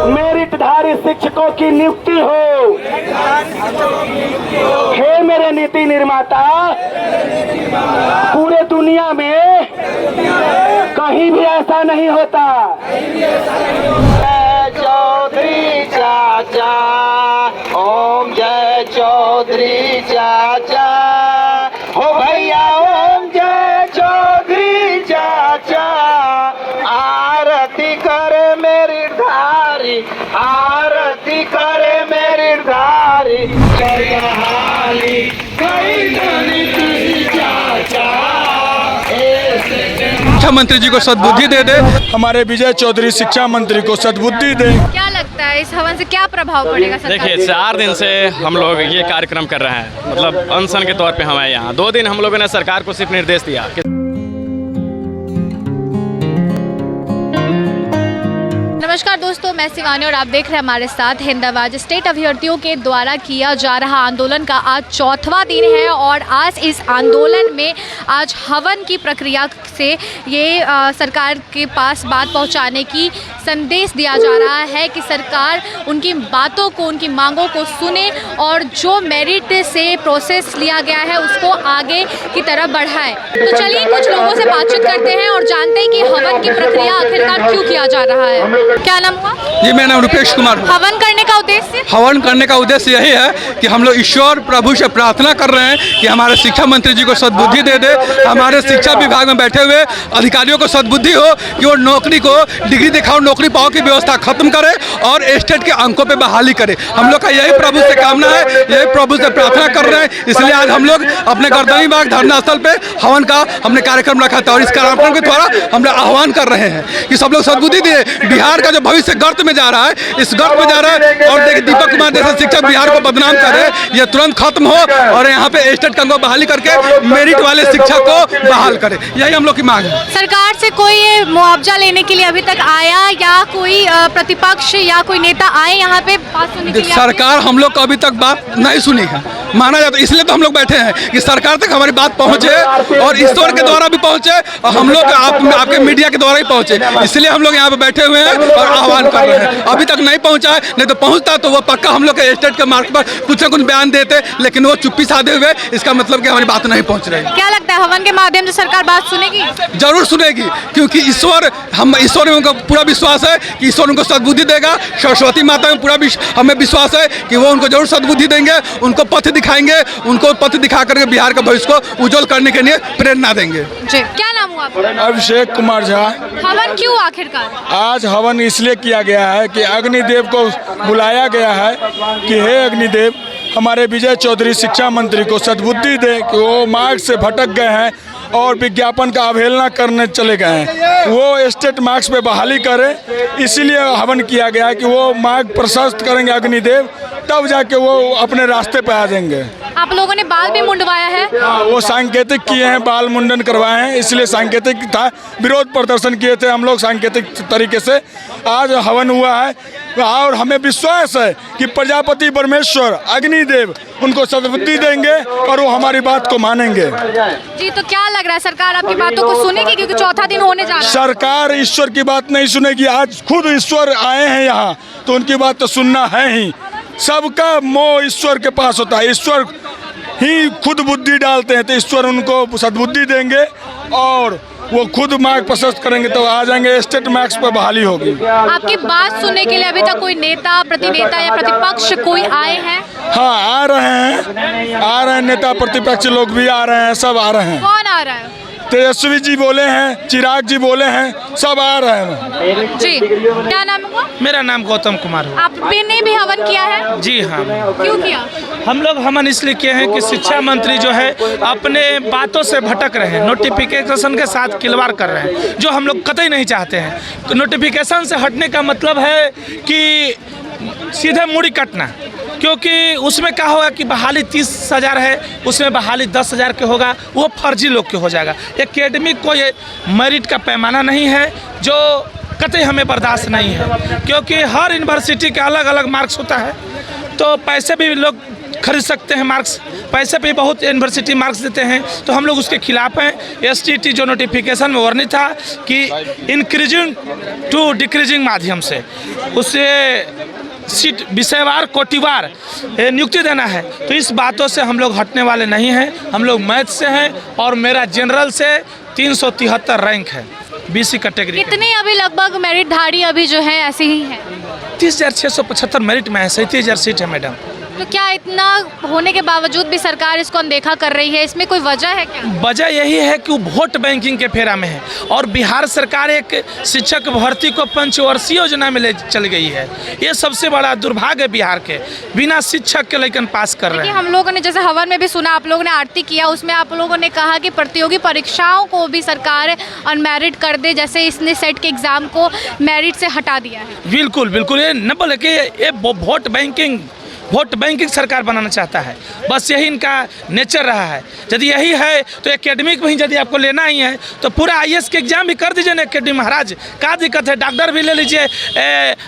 मेरिटधारी शिक्षकों की नियुक्ति हो। हे मेरे नीति निर्माता, पूरे दुनिया में कहीं भी ऐसा नहीं होता। जय चौधरी चाचा, ओम जय चौधरी चाचा, हो भैया ओम जय चौधरी चाचा। आरती करे मेरिटधारी, आरती करे मेरिटधारी, जयहाली शिक्षा मंत्री जी को सद्बुद्धि दे दे। हमारे विजय चौधरी शिक्षा मंत्री को सद्बुद्धि दे। क्या लगता है इस हवन से क्या प्रभाव पड़ेगा सरकार? देखिए 4 दिन से हम लोग ये कार्यक्रम कर रहे हैं, मतलब अनशन के तौर पे हमारे यहाँ 2 दिन हम लोगों ने सरकार को सिर्फ निर्देश दिया कि नमस्कार दोस्तों, मैं शिवानी और आप देख रहे हैं हमारे साथ हिंदाबाद। स्टेट अभ्यर्थियों के द्वारा किया जा रहा आंदोलन का आज 4वां दिन है और आज इस आंदोलन में आज हवन की प्रक्रिया से ये सरकार के पास बात पहुंचाने की संदेश दिया जा रहा है कि सरकार उनकी बातों को, उनकी मांगों को सुने और जो मेरिट से प्रोसेस लिया गया है उसको आगे की तरफ बढ़ाए। तो चलिए कुछ लोगों से बातचीत करते हैं और जानते हैं कि हवन की प्रक्रिया आखिरकार क्यों किया जा रहा है। क्या नाम हुआ? जी मेरा नाम रुपेश कुमार। हवन करने का उद्देश्य? हवन करने का उद्देश्य यही है कि हम लोग ईश्वर प्रभु से प्रार्थना कर रहे हैं कि हमारे शिक्षा मंत्री जी को सद्बुद्धि दे दे। हमारे शिक्षा विभाग में बैठे हुए अधिकारियों को सद्बुद्धि हो कि वो नौकरी को डिग्री दिखाओ, नौकरी पाओ की व्यवस्था खत्म करे और स्टेट के अंकों पे बहाली करे। हम लोग का यही प्रभु से कामना है, यही प्रभु से प्रार्थना कर रहे हैं। इसलिए आज हम लोग अपने गर्दनी बाग धरना स्थल पे हवन का हमने कार्यक्रम रखा था और इस कार्यक्रम के द्वारा हम लोग आह्वान कर रहे हैं कि सब लोग सद्बुद्धि दिए। बिहार का जो भविष्य गर्त में जा रहा है, इस गर्त में जा रहा है और देखिए दीपक कुमार जैसे शिक्षक बिहार को बदनाम कर रहे हैं, ये तुरंत खत्म हो और यहाँ पे स्टेट अंकों बहाली करके मेरिट वाले शिक्षक को बहाल करे। यही हम लोग की मांग है। सरकार से कोई मुआवजा लेने के लिए अभी तक आया या कोई प्रतिपक्ष या कोई नेता आए यहाँ पे बात सुनने के लिए? सरकार हम लोग को अभी तक बात नहीं सुनी है, माना जाता है। इसलिए तो हम लोग बैठे हैं कि सरकार तक हमारी बात पहुंचे और ईश्वर के द्वारा भी पहुंचे और हम लोग आपके मीडिया के द्वारा ही पहुंचे। इसलिए हम लोग यहाँ पे बैठे हुए हैं और आह्वान कर रहे हैं। अभी तक नहीं पहुंचा है, नहीं तो पहुंचता तो वो पक्का हम लोग के स्टेट के मार्ग पर कुछ न कुछ बयान देते, लेकिन वो चुप्पी साधे हुए। इसका मतलब कि हमारी बात नहीं पहुंच रही। क्या लगता है हवन के माध्यम से सरकार बात सुनेगी? जरूर सुनेगी, क्योंकि ईश्वर में उनको पूरा विश्वास है कि ईश्वर उनको सद्बुद्धि देगा। सरस्वती माता में पूरा हमें विश्वास है कि वो उनको जरूर सद्बुद्धि देंगे, उनको पथ दिखाएंगे, उनको पथ दिखा करके बिहार का भविष्य को उज्जवल करने के लिए प्रेरणा देंगे। जी, क्या नाम हुआ आपका? अभिषेक कुमार झा। हवन क्यों आखिरकार? आज हवन इसलिए किया गया है कि अग्निदेव को बुलाया गया है कि हे अग्निदेव, हमारे विजय चौधरी शिक्षा मंत्री को सद्बुद्धि दे कि वो मार्ग से भटक गए हैं और विज्ञापन का अवहेलना करने चले गए हैं। वो स्टेट मार्क्स पे बहाली करें, इसीलिए हवन किया गया है कि वो मार्ग प्रशस्त करेंगे अग्निदेव, तब जाके वो अपने रास्ते पे आ जाएंगे। आप लोगों ने बाल भी मुंडवाया है? वो सांकेतिक किए हैं, बाल मुंडन करवाए हैं, इसलिए सांकेतिक था। विरोध प्रदर्शन किए थे हम लोग सांकेतिक तरीके से। आज हवन हुआ है और हमें विश्वास है कि प्रजापति परमेश्वर अग्निदेव उनको सद्बुद्धि देंगे और वो हमारी बात को मानेंगे। जी, तो क्या लग रहा है सरकार आपकी बातों को सुनेगी, क्योंकि 4था दिन होने जा रहा है? सरकार ईश्वर की बात नहीं सुनेगी। आज खुद ईश्वर आए हैं यहाँ, तो उनकी बात तो सुनना है ही। सबका मोह ईश्वर के पास होता है, ईश्वर ही खुद बुद्धि डालते हैं, तो ईश्वर उनको सद्बुद्धि देंगे और वो खुद मार्ग प्रशस्त करेंगे तो आ जाएंगे, स्टेट मार्क्स पर बहाली होगी। आपकी बात सुनने के लिए अभी तक कोई नेता, प्रतिनेता या प्रतिपक्ष कोई आए हैं? हाँ, आ रहे हैं नेता प्रतिपक्ष लोग भी आ रहे हैं, सब आ रहे हैं। कौन आ रहा है? तेजस्वी जी बोले हैं, चिराग जी बोले हैं, सब आ रहे हैं। जी, क्या नाम हुआ? मेरा नाम गौतम कुमार है। आपने भी हवन किया है? जी हाँ। क्यों किया? हम लोग हवन इसलिए किए हैं कि शिक्षा मंत्री जो है अपने बातों से भटक रहे हैं, नोटिफिकेशन के साथ खिलवाड़ कर रहे हैं, जो हम लोग कतई नहीं चाहते हैं। तो नोटिफिकेशन से हटने का मतलब है कि सीधे मुड़ी कटना, क्योंकि उसमें क्या होगा कि बहाली 30,000 है, उसमें बहाली 10,000 के होगा, वो फर्जी लोग के हो जाएगा। एकेडमिक को ये मेरिट का पैमाना नहीं है, जो कतई हमें बर्दाश्त नहीं है, क्योंकि हर यूनिवर्सिटी के अलग अलग मार्क्स होता है, तो पैसे भी लोग खरीद सकते हैं मार्क्स, पैसे पे बहुत यूनिवर्सिटी मार्क्स देते हैं, तो हम लोग उसके खिलाफ हैं। STT जो नोटिफिकेशन में वर्णित था कि इंक्रीजिंग टू डिक्रीजिंग माध्यम से उससे सीट विषयवार कोटिवार नियुक्ति देना है, तो इस बातों से हम लोग हटने वाले नहीं हैं। हम लोग मैथ से हैं और मेरा जनरल से 373 रैंक है BC कैटेगरी। कितने अभी लगभग मेरिटधारी अभी जो है ऐसे ही हैं? 30,675 मेरिट में है, 37,000 सीट है मैडम। तो क्या इतना होने के बावजूद भी सरकार इसको अनदेखा कर रही है, इसमें कोई वजह है क्या? वजह यही है कि वो वोट बैंकिंग के फेरा में है और बिहार सरकार एक शिक्षक भर्ती को पंचवर्षीय योजना में ले चल गई है। ये सबसे बड़ा दुर्भाग्य है बिहार के, बिना शिक्षक के लेकिन पास कर रहे हैं। हम लोगों ने जैसे हवन में भी सुना, आप लोगों ने आरती किया, उसमें आप लोगों ने कहा कि प्रतियोगी परीक्षाओं को भी सरकार अनमेरिट कर दे, जैसे इसने सेट के एग्जाम को मेरिट से हटा दिया है। बिल्कुल बिल्कुल, ये न बोले कि ये वोट बैंकिंग सरकार बनाना चाहता है, बस यही इनका नेचर रहा है। यदि यही है तो एकेडमिक में ही यदि आपको लेना ही है तो पूरा IAS के एग्जाम भी कर दीजिए ना एकेडमिक। महाराज क्या दिक्कत है, डॉक्टर भी ले लीजिए,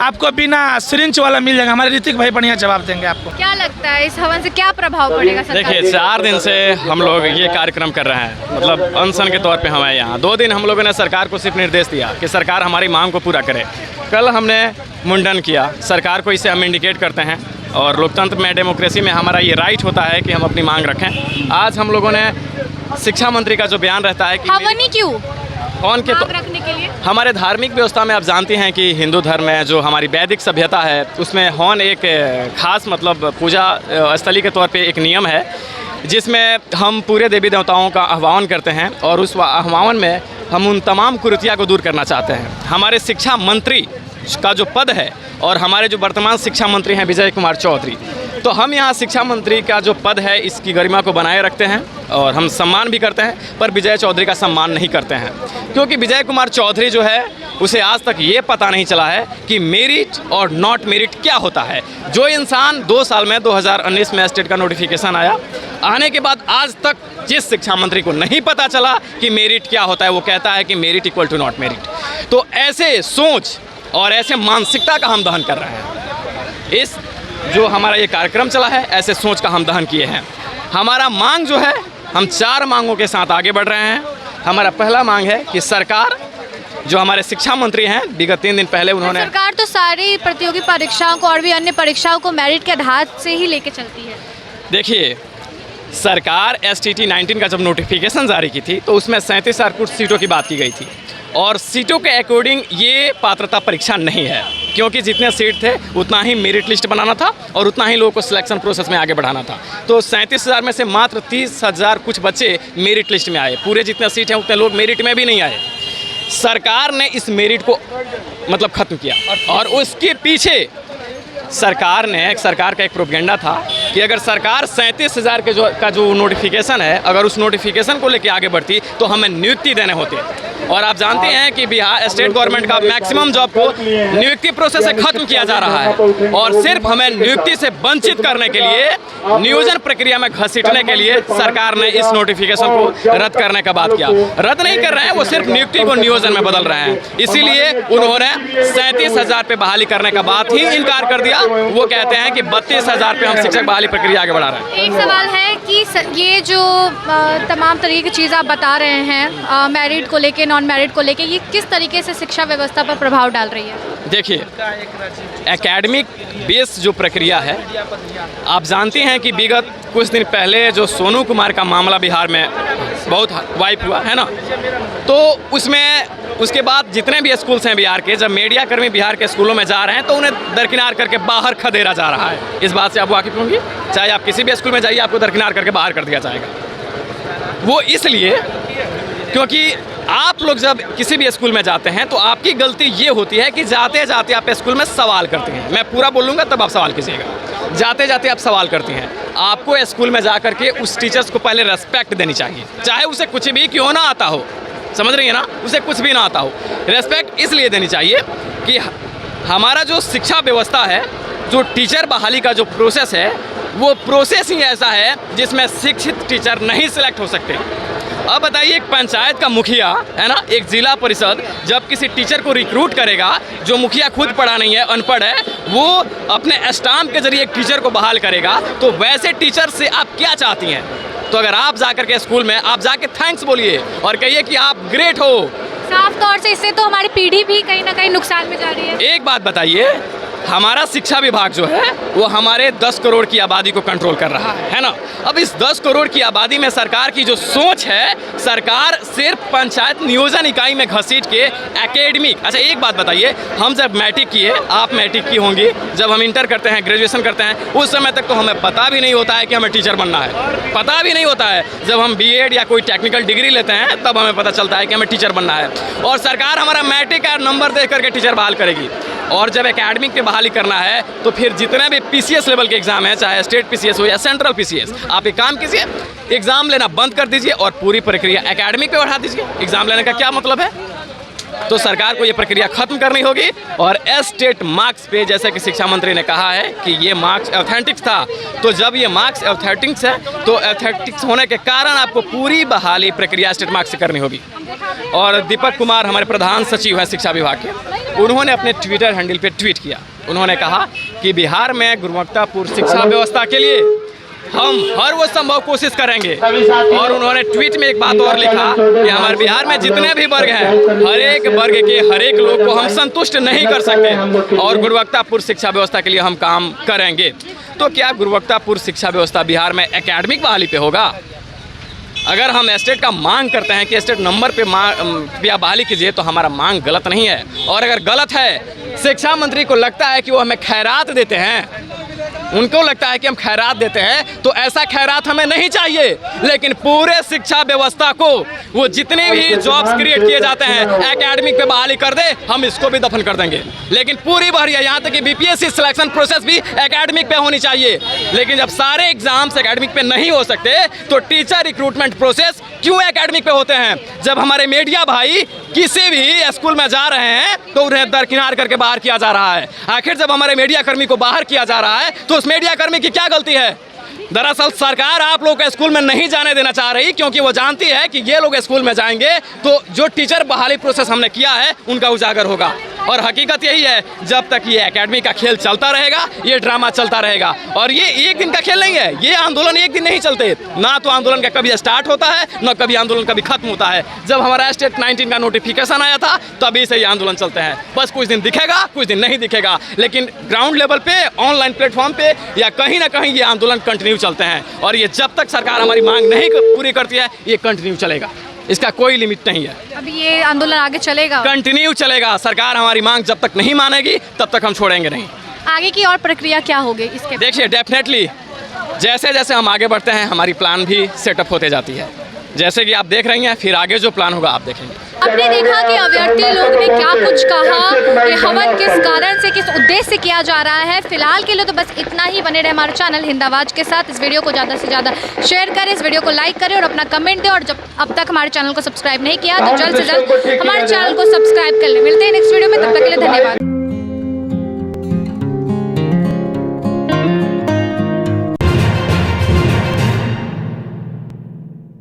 आपको बिना सिरिंज वाला मिल जाएगा। हमारे ऋतिक भाई बढ़िया जवाब देंगे आपको। क्या लगता है इस हवन से क्या प्रभाव पड़ेगा सरकार? देखिए 4 दिन से हम लोग ये कार्यक्रम कर रहे हैं, मतलब अनशन के तौर पे हम आए यहाँ। 2 दिन हम लोगों ने सरकार को सिर्फ निर्देश दिया कि सरकार हमारी मांग को पूरा करे। कल हमने मुंडन किया, सरकार को इसे हम इंडिकेट करते हैं और लोकतंत्र में, डेमोक्रेसी में हमारा ये राइट होता है कि हम अपनी मांग रखें। आज हम लोगों ने शिक्षा मंत्री का जो बयान रहता है कि हवन ही क्यों कौन के तो रखने के लिए, हमारे धार्मिक व्यवस्था में आप जानती हैं कि हिंदू धर्म में जो हमारी वैदिक सभ्यता है उसमें हवन एक खास मतलब पूजा स्थली के तौर पे एक नियम है, जिसमें हम पूरे देवी देवताओं का आह्वान करते हैं और उस आह्वान में हम उन तमाम कुरीतियों को दूर करना चाहते हैं। हमारे शिक्षा मंत्री का जो पद है और हमारे जो वर्तमान शिक्षा मंत्री हैं विजय कुमार चौधरी, तो हम यहाँ शिक्षा मंत्री का जो पद है इसकी गरिमा को बनाए रखते हैं और हम सम्मान भी करते हैं, पर विजय चौधरी का सम्मान नहीं करते हैं, क्योंकि विजय कुमार चौधरी जो है उसे आज तक ये पता नहीं चला है कि मेरिट और नॉट मेरिट क्या होता है। जो इंसान 2 साल में 2019 में स्टेट का नोटिफिकेशन आया, आने के बाद आज तक जिस शिक्षा मंत्री को नहीं पता चला कि मेरिट क्या होता है, वो कहता है कि merit equal to not merit. तो ऐसे सोच और ऐसे मानसिकता का हम दहन कर रहे हैं। इस जो हमारा ये कार्यक्रम चला है, ऐसे सोच का हम दहन किए हैं। हमारा मांग जो है, हम 4 मांगों के साथ आगे बढ़ रहे हैं। हमारा पहला मांग है कि सरकार, जो हमारे शिक्षा मंत्री हैं, विगत 3 दिन पहले उन्होंने, सरकार तो सारी प्रतियोगी परीक्षाओं को और भी अन्य परीक्षाओं को मेरिट के आधार से ही लेके चलती है। देखिए सरकार STT 19 का जब नोटिफिकेशन जारी की थी तो उसमें 37,000 कुछ सीटों की बात की गई थी और सीटों के अकॉर्डिंग ये पात्रता परीक्षा नहीं है, क्योंकि जितने सीट थे उतना ही मेरिट लिस्ट बनाना था और उतना ही लोगों को सिलेक्शन प्रोसेस में आगे बढ़ाना था। तो 37,000 में से मात्र 30,000 कुछ बच्चे मेरिट लिस्ट में आए, पूरे जितने सीट हैं उतने लोग मेरिट में भी नहीं आए। सरकार ने इस मेरिट को मतलब ख़त्म किया और उसके पीछे सरकार का एक प्रोपेगेंडा था कि अगर सरकार 37,000 का जो नोटिफिकेशन है, अगर उस नोटिफिकेशन को लेके आगे बढ़ती तो हमें नियुक्ति देने होते। और आप जानते हैं कि बिहार स्टेट गवर्नमेंट का मैक्सिमम जॉब को नियुक्ति प्रोसेस से खत्म किया जा रहा है और सिर्फ हमें नियुक्ति से वंचित करने के लिए, नियोजन प्रक्रिया में घसीटने के लिए सरकार ने इस नोटिफिकेशन को रद्द करने का बात किया। रद्द नहीं कर रहे हैं, वो सिर्फ नियुक्ति को नियोजन में बदल रहे हैं। इसीलिए उन्होंने 37,000 पे बहाली करने का बात ही इनकार कर दिया। वो कहते हैं कि 32,000 पे हम शिक्षक बहाली प्रक्रिया आगे बढ़ा रहे हैं। एक सवाल है कि ये जो तमाम तरीके की चीज़ आप बता रहे हैं, मेरिट को लेके, नॉन मेरिट को लेके, ये किस तरीके से शिक्षा व्यवस्था पर प्रभाव डाल रही है? देखिए एकेडमिक बेस जो प्रक्रिया है, आप जानती हैं कि विगत कुछ दिन पहले जो सोनू कुमार का मामला बिहार में बहुत वाइप हुआ है ना, तो उसके बाद जितने भी स्कूल्स हैं बिहार के, जब मीडिया कर्मी बिहार के स्कूलों में जा रहे हैं तो उन्हें दरकिनार करके बाहर खदेड़ा जा रहा है। इस बात से आप वाकिफ होंगी, चाहे आप किसी भी स्कूल में जाइए आपको दरकिनार करके बाहर कर दिया जाएगा। वो इसलिए क्योंकि आप लोग जब किसी भी स्कूल में जाते हैं तो आपकी गलती ये होती है कि जाते जाते आप स्कूल में सवाल करते हैं। मैं पूरा बोलूँगा तब आप सवाल कीजिएगा। जाते जाते आप सवाल करते हैं। आपको स्कूल में जा करके उस टीचर्स को पहले रेस्पेक्ट देनी चाहिए, चाहे उसे कुछ भी क्यों ना आता हो, समझ रही है ना, उसे कुछ भी ना आता हो। रेस्पेक्ट इसलिए देनी चाहिए कि हमारा जो शिक्षा व्यवस्था है, जो टीचर बहाली का जो प्रोसेस है, वो प्रोसेस ही ऐसा है जिसमें शिक्षित टीचर नहीं सिलेक्ट हो सकते। अब बताइए, एक पंचायत का मुखिया है ना, एक जिला परिषद जब किसी टीचर को रिक्रूट करेगा, जो मुखिया खुद पढ़ा नहीं है, अनपढ़ है, वो अपने स्टाम्प के जरिए एक टीचर को बहाल करेगा, तो वैसे टीचर से आप क्या चाहती हैं? तो अगर आप जाकर के स्कूल में आप जाके थैंक्स बोलिए और कहिए कि आप ग्रेट हो। साफ तौर से इससे तो हमारी पीढ़ी भी कहीं ना कहीं नुकसान में जा रही है। एक बात बताइए, हमारा शिक्षा विभाग जो है वो हमारे 10 करोड़ की आबादी को कंट्रोल कर रहा है ना। अब इस 10 करोड़ की आबादी में सरकार की जो सोच है, सरकार सिर्फ पंचायत नियोजन इकाई में घसीट के एकेडमिक। अच्छा एक बात बताइए, हम जब मैट्रिक किए, आप मैट्रिक की होंगी, जब हम इंटर करते हैं, ग्रेजुएशन करते हैं, उस समय तक तो हमें पता भी नहीं होता है कि हमें टीचर बनना है, पता भी नहीं होता है। जब हम बीएड या कोई टेक्निकल डिग्री लेते हैं तब हमें पता चलता है कि हमें टीचर बनना है, और सरकार हमारा मैट्रिक का नंबर देख करके टीचर बहाल करेगी। और जब एकेडमिक पे बहाली करना है तो फिर जितने भी पीसीएस लेवल के एग्जाम है, चाहे स्टेट पीसीएस हो या सेंट्रल पीसीएस, आप एक काम कीजिए, एग्जाम लेना बंद कर दीजिए और पूरी प्रक्रिया एकेडमिक पे बढ़ा दीजिए। एग्जाम लेने का क्या मतलब है? तो सरकार को ये प्रक्रिया खत्म करनी होगी। और स्टेट मार्क्स पे, जैसे कि शिक्षा मंत्री ने कहा है कि ये मार्क्स ऑथेंटिक्स था, तो जब ये मार्क्स ऑथेंटिक्स है तो ऑथेंटिक्स होने के कारण आपको पूरी बहाली प्रक्रिया स्टेट मार्क्स से करनी होगी। और दीपक कुमार हमारे प्रधान सचिव हैं शिक्षा विभाग के, उन्होंने अपने ट्विटर हैंडल पे ट्वीट किया, उन्होंने कहा कि बिहार में गुणवत्तापूर्ण शिक्षा व्यवस्था के लिए हम हर वो संभव कोशिश करेंगे। और उन्होंने ट्वीट में एक बात और लिखा कि हमारे बिहार में जितने भी वर्ग हैं, हर एक वर्ग के हर एक लोग को हम संतुष्ट नहीं कर सकते, और गुणवत्तापूर्ण शिक्षा व्यवस्था के लिए हम काम करेंगे। तो क्या गुणवत्तापूर्ण शिक्षा व्यवस्था बिहार में एकेडमिक बहाली पे होगा? अगर हम स्टेट का मांग करते हैं कि स्टेट नंबर पे बहाली कीजिए, तो हमारा मांग गलत नहीं है। और अगर गलत है, शिक्षा मंत्री को लगता है कि वो हमें खैरात देते हैं, उनको लगता है कि हम खैरात देते हैं, तो ऐसा खैरात हमें नहीं चाहिए। लेकिन पूरे शिक्षा व्यवस्था को, वो जितने भी जॉब्स क्रिएट किए जाते हैं, एकेडमिक पे बहाली कर दे, हम इसको भी दफन कर देंगे। लेकिन पूरी बहरिया, यहाँ तक कि बीपीएससी सिलेक्शन प्रोसेस भी एकेडमिक पे होनी चाहिए। लेकिन जब सारे एग्जाम्स एकेडमिक पे नहीं हो सकते, तो टीचर रिक्रूटमेंट प्रोसेस क्यों एकेडमिक पे होते हैं? जब हमारे मीडिया भाई किसी भी स्कूल में जा रहे हैं तो उन्हें दरकिनार करके बाहर किया जा रहा है। आखिर जब हमारे मीडिया कर्मी को बाहर किया जा रहा है तो उस मीडिया कर्मी की क्या गलती है? दरअसल सरकार आप लोग को स्कूल में नहीं जाने देना चाह रही, क्योंकि वो जानती है कि ये लोग स्कूल में जाएंगे तो जो टीचर बहाली प्रोसेस हमने किया है उनका उजागर होगा। और हकीकत यही है, जब तक ये एकेडमी का खेल चलता रहेगा, ये ड्रामा चलता रहेगा। और ये एक दिन का खेल नहीं है, ये आंदोलन एक दिन नहीं चलते, ना तो आंदोलन का कभी स्टार्ट होता है, ना कभी आंदोलन कभी खत्म होता है। जब हमारा स्टेट 19 का नोटिफिकेशन आया था तभी से ये आंदोलन चलते हैं। बस कुछ दिन दिखेगा, कुछ दिन नहीं दिखेगा, लेकिन ग्राउंड लेवल पे, ऑनलाइन प्लेटफॉर्म पे या कहीं ना कहीं ये आंदोलन कंटिन्यू चलते हैं। और ये जब तक सरकार हमारी मांग नहीं पूरी करती है, ये कंटिन्यू चलेगा, इसका कोई लिमिट नहीं है। अभी ये आंदोलन आगे चलेगा, कंटिन्यू चलेगा। सरकार हमारी मांग जब तक नहीं मानेगी तब तक हम छोड़ेंगे नहीं। आगे की और प्रक्रिया क्या होगी इसके? देखिए, डेफिनेटली जैसे जैसे हम आगे बढ़ते हैं, हमारी प्लान भी सेटअप होते जाती है। जैसे कि आप देख रही हैं, फिर आगे जो प्लान होगा आप देखेंगे। आपने देखा कि अभ्यर्थी लोग ने क्या कुछ कहा, ये हवन किस कारण से, किस उद्देश्य से किया जा रहा है। फिलहाल के लिए तो बस इतना ही। बने रहे हमारे चैनल हिंद आवाज के साथ। इस वीडियो को ज़्यादा से ज़्यादा शेयर करें, इस वीडियो को लाइक करें और अपना कमेंट दें। और जब अब तक हमारे चैनल को सब्सक्राइब नहीं किया तो जल्द से जल्द हमारे चैनल को सब्सक्राइब कर लें। मिलते हैं नेक्स्ट वीडियो में, तब तक के लिए धन्यवाद।